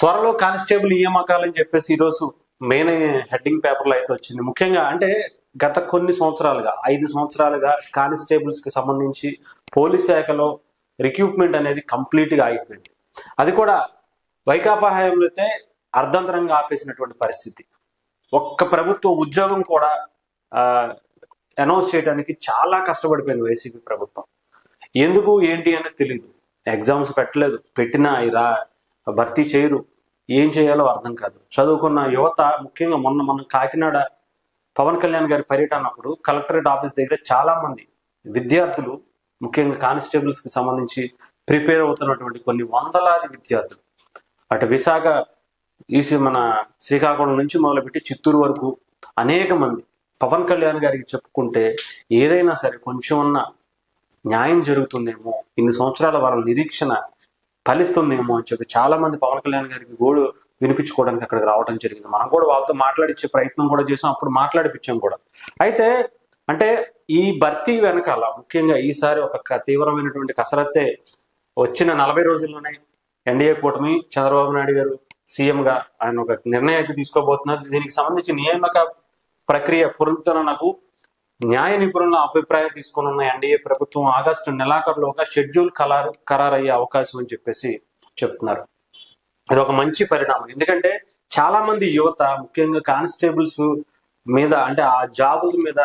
త్వరలో కానిస్టేబుల్ నియామకాలని చెప్పేసి ఈరోజు మెయిన్ హెడ్డింగ్ పేపర్లో అయితే వచ్చింది. ముఖ్యంగా అంటే గత కొన్ని సంవత్సరాలుగా 5 సంవత్సరాలుగా కానిస్టేబుల్స్ కి సంబంధించి పోలీస్ శాఖలో రిక్రూట్మెంట్ అనేది కంప్లీట్ గా ఆగిపోయింది. అది కూడా వైకాపా హయాంలో అయితే అర్ధంతరంగా ఆపేసినటువంటి పరిస్థితి. ఒక్క ప్రభుత్వ ఉద్యోగం కూడా అనౌన్స్ చేయడానికి చాలా కష్టపడిపోయింది వైసీపీ ప్రభుత్వం. ఎందుకు ఏంటి అనేది తెలియదు. ఎగ్జామ్స్ పెట్టలేదు, పెట్టినా ఇలా భర్తీ చేయరు, ఏం చేయాలో అర్థం కాదు. చదువుకున్న యువత ముఖ్యంగా మొన్న కాకినాడ పవన్ కళ్యాణ్ గారి పర్యటనప్పుడు కలెక్టరేట్ ఆఫీస్ దగ్గర చాలా మంది విద్యార్థులు ముఖ్యంగా కానిస్టేబుల్స్ కి సంబంధించి ప్రిపేర్ అవుతున్నటువంటి కొన్ని వందలాది విద్యార్థులు అటు విశాఖ మన శ్రీకాకుళం నుంచి మొదలుపెట్టి చిత్తూరు వరకు అనేక మంది పవన్ కళ్యాణ్ గారికి చెప్పుకుంటే ఏదైనా సరే కొంచెం ఉన్న న్యాయం జరుగుతుందేమో, ఇన్ని సంవత్సరాల వాళ్ళ నిరీక్షణ ఫలిస్తుందేమో అని చెప్పి చాలా మంది పవన్ కళ్యాణ్ గారికి గోడు వినిపించుకోవడానికి అక్కడికి రావడం జరిగింది. మనం కూడా వాళ్ళతో మాట్లాడించే ప్రయత్నం కూడా చేసాం, అప్పుడు మాట్లాడిపించాం కూడా. అయితే అంటే ఈ భర్తీ వెనకాల ముఖ్యంగా ఈసారి ఒక తీవ్రమైనటువంటి కసరత్తే. వచ్చిన 40 రోజుల్లోనే ఎన్డీఏ కూటమి చంద్రబాబు నాయుడు గారు సీఎంగా ఆయన ఒక నిర్ణయాన్ని తీసుకోబోతున్నారు. దీనికి సంబంధించి నియామక ప్రక్రియ పునరుద్ధరణకు న్యాయ నిపుణుల అభిప్రాయం తీసుకుని ఉన్న ఎన్డీఏ ప్రభుత్వం ఆగస్టు నెలాఖరులోగా షెడ్యూల్ ఖరారయ్యే అవకాశం అని చెప్పేసి చెప్తున్నారు. ఇది ఒక మంచి పరిణామం. ఎందుకంటే చాలా మంది యువత ముఖ్యంగా కానిస్టేబుల్స్ మీద అంటే ఆ జాబుల మీద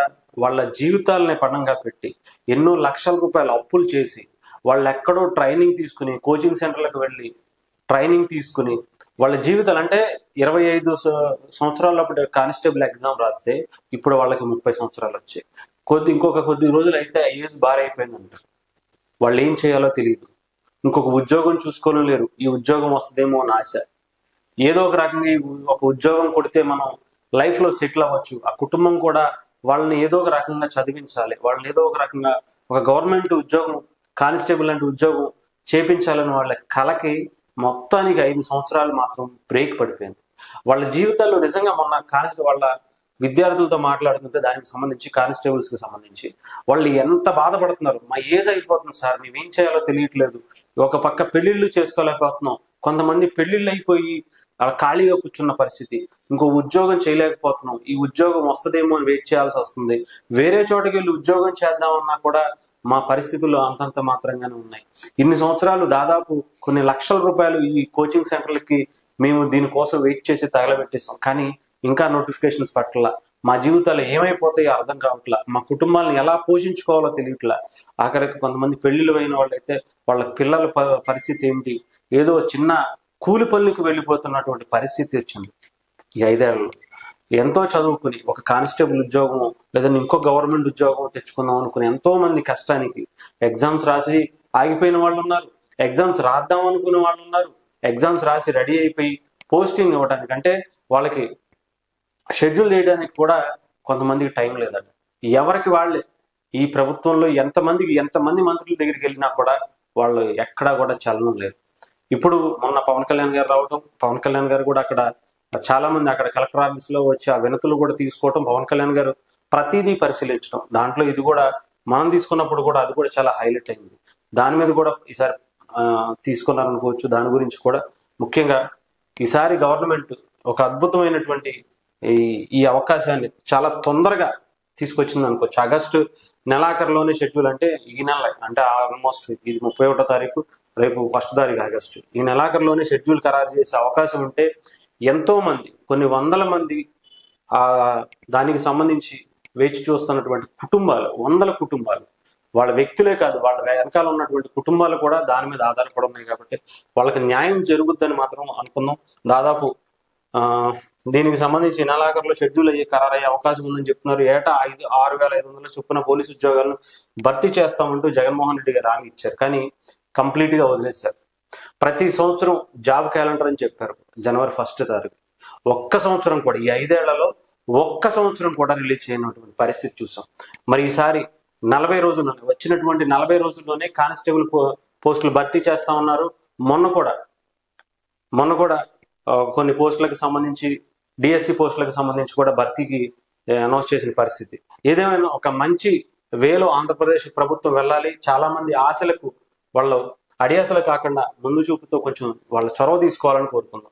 వాళ్ళ జీవితాలని పణంగా పెట్టి ఎన్నో లక్షల రూపాయలు అప్పులు చేసి వాళ్ళు ఎక్కడో ట్రైనింగ్ తీసుకుని కోచింగ్ సెంటర్లకు వెళ్ళి ట్రైనింగ్ తీసుకుని వాళ్ళ జీవితాలు అంటే 25 సంవత్సరాలప్పుడు కానిస్టేబుల్ ఎగ్జామ్ రాస్తే ఇప్పుడు వాళ్ళకి 30 సంవత్సరాలు వచ్చాయి. ఇంకొక కొద్ది రోజులు అయితే ఐఏఎస్ బార్ అయిపోయిందంటారు. వాళ్ళు ఏం చేయాలో తెలియదు, ఇంకొక ఉద్యోగం చూసుకోలేరు. ఈ ఉద్యోగం వస్తుందేమో అని ఆశ. ఏదో ఒక రకంగా ఒక ఉద్యోగం కొడితే మనం లైఫ్ లో సెటిల్ అవ్వచ్చు. ఆ కుటుంబం కూడా వాళ్ళని ఏదో ఒక రకంగా చదివించాలి, వాళ్ళని ఏదో ఒక రకంగా ఒక గవర్నమెంట్ ఉద్యోగం కానిస్టేబుల్ లాంటి ఉద్యోగం చేపించాలని వాళ్ళ కళకి మొత్తానికి 5 సంవత్సరాలు మాత్రం బ్రేక్ పడిపోయింది. వాళ్ళ జీవితాల్లో నిజంగా వాళ్ళ విద్యార్థులతో మాట్లాడుతుంటే దానికి సంబంధించి కానిస్టేబుల్స్ కి సంబంధించి వాళ్ళు ఎంత బాధపడుతున్నారు. మా ఏజ్ అయిపోతుంది సార్, మేమేం చేయాలో తెలియట్లేదు. ఒక పక్క పెళ్లిళ్ళు చేసుకోలేకపోతున్నాం, కొంతమంది పెళ్లిళ్ళు అయిపోయి ఖాళీగా కూర్చున్న పరిస్థితి, ఇంకో ఉద్యోగం చేయలేకపోతున్నాం, ఈ ఉద్యోగం వస్తుందేమో అని వెయిట్ చేయాల్సి వస్తుంది. వేరే చోటకి వెళ్ళి ఉద్యోగం చేద్దామన్నా కూడా మా పరిస్థితులు అంతంత మాత్రంగానే ఉన్నాయి. ఇన్ని సంవత్సరాలు దాదాపు కొన్ని లక్షల రూపాయలు ఈ కోచింగ్ సెంటర్లకి మేము దీనికోసం వెయిట్ చేసి తగలబెట్టేసాం, కానీ ఇంకా నోటిఫికేషన్స్ పట్ల మా జీవితాలు ఏమైపోతాయో అర్థం కావట్లా, మా కుటుంబాలను ఎలా పోషించుకోవాలో తెలియట్లా. ఆఖరికి కొంతమంది పెళ్లిళ్ళు అయిన వాళ్ళైతే వాళ్ళ పిల్లల పరిస్థితి ఏంటి, ఏదో చిన్న కూలి పనులకు వెళ్ళిపోతున్నటువంటి పరిస్థితి వచ్చింది. ఈ 5 ఏళ్లలో ఎంతో చదువుకుని ఒక కానిస్టేబుల్ ఉద్యోగం లేదా ఇంకో గవర్నమెంట్ ఉద్యోగం తెచ్చుకుందాం అనుకుని ఎంతో మంది కష్టానికి ఎగ్జామ్స్ రాసి ఆగిపోయిన వాళ్ళు ఉన్నారు, ఎగ్జామ్స్ రాద్దాం అనుకునే వాళ్ళు ఉన్నారు, ఎగ్జామ్స్ రాసి రెడీ అయిపోయి పోస్టింగ్ ఇవ్వడానికి అంటే వాళ్ళకి షెడ్యూల్ చేయడానికి కూడా కొంతమందికి టైం లేదండి. ఎవరికి వాళ్ళే ఈ ప్రభుత్వంలో ఎంతమంది మంత్రుల దగ్గరికి వెళ్ళినా కూడా వాళ్ళు ఎక్కడా కూడా చలనం లేదు. ఇప్పుడు మొన్న పవన్ కళ్యాణ్ గారు రావడం, పవన్ కళ్యాణ్ గారు కూడా అక్కడ చాలా మంది అక్కడ కలెక్టర్ ఆఫీస్ లో వచ్చి ఆ వినతులు కూడా తీసుకోవటం, పవన్ కళ్యాణ్ గారు ప్రతిదీ పరిశీలించడం, దాంట్లో ఇది కూడా మనం తీసుకున్నప్పుడు కూడా అది కూడా చాలా హైలైట్ అయింది. దాని మీద కూడా ఈసారి తీసుకున్నారనుకోవచ్చు. దాని గురించి కూడా ముఖ్యంగా ఈసారి గవర్నమెంట్ ఒక అద్భుతమైనటువంటి ఈ అవకాశాన్ని చాలా తొందరగా తీసుకొచ్చింది అనుకోవచ్చు. ఆగస్టు నెలాఖరులోనే షెడ్యూల్ అంటే ఈ నెల అంటే ఆల్మోస్ట్ ఇది 31వ తారీఖు, రేపు 1వ తారీఖు ఆగస్టు, ఈ నెలాఖరులోనే షెడ్యూల్ ఖరారు చేసే అవకాశం ఉంటే ఎంతో మంది కొన్ని వందల మంది దానికి సంబంధించి వేచి చూస్తున్నటువంటి కుటుంబాలు, వందల కుటుంబాలు, వాళ్ళ వ్యక్తులే కాదు వాళ్ళ వెనకాల ఉన్నటువంటి కుటుంబాలు కూడా దాని మీద ఆధారపడి ఉన్నాయి. కాబట్టి వాళ్ళకి న్యాయం జరుగుద్దని మాత్రం అనుకుందాం. దాదాపు దీనికి సంబంధించి నెలాఖరులో షెడ్యూల్ ఖరారయ్యే అవకాశం ఉందని చెప్తున్నారు. ఏటా 6,500 చొప్పున పోలీసు ఉద్యోగాలను భర్తీ చేస్తామంటూ జగన్మోహన్ రెడ్డి గారు హామీ ఇచ్చారు, కానీ కంప్లీట్ గా వదిలేశారు. ప్రతి సంవత్సరం జాబ్ క్యాలెండర్ అని చెప్పారు జనవరి 1వ తారీఖు. ఒక్క సంవత్సరం కూడా ఈ 5 ఏళ్లలో ఒక్క సంవత్సరం కూడా రిలీజ్ చేయనటువంటి పరిస్థితి చూసాం. మరి ఈసారి 40 రోజుల్లోనే వచ్చినటువంటి 40 రోజుల్లోనే కానిస్టేబుల్ పోస్టులు భర్తీ చేస్తా ఉన్నారు. మొన్న కూడా కొన్ని పోస్టులకు సంబంధించి డిఎస్సి పోస్టులకు సంబంధించి కూడా భర్తీకి అనౌన్స్ చేసిన పరిస్థితి. ఏదేమైనా ఒక మంచి వేలో ఆంధ్రప్రదేశ్ ప్రభుత్వం వెళ్ళాలి. చాలా మంది ఆశలకు వాళ్ళు అడియాసలు కాకుండా ముందు చూపుతో కొంచెం వాళ్ళ చొరవ తీసుకోవాలని కోరుకుందాం.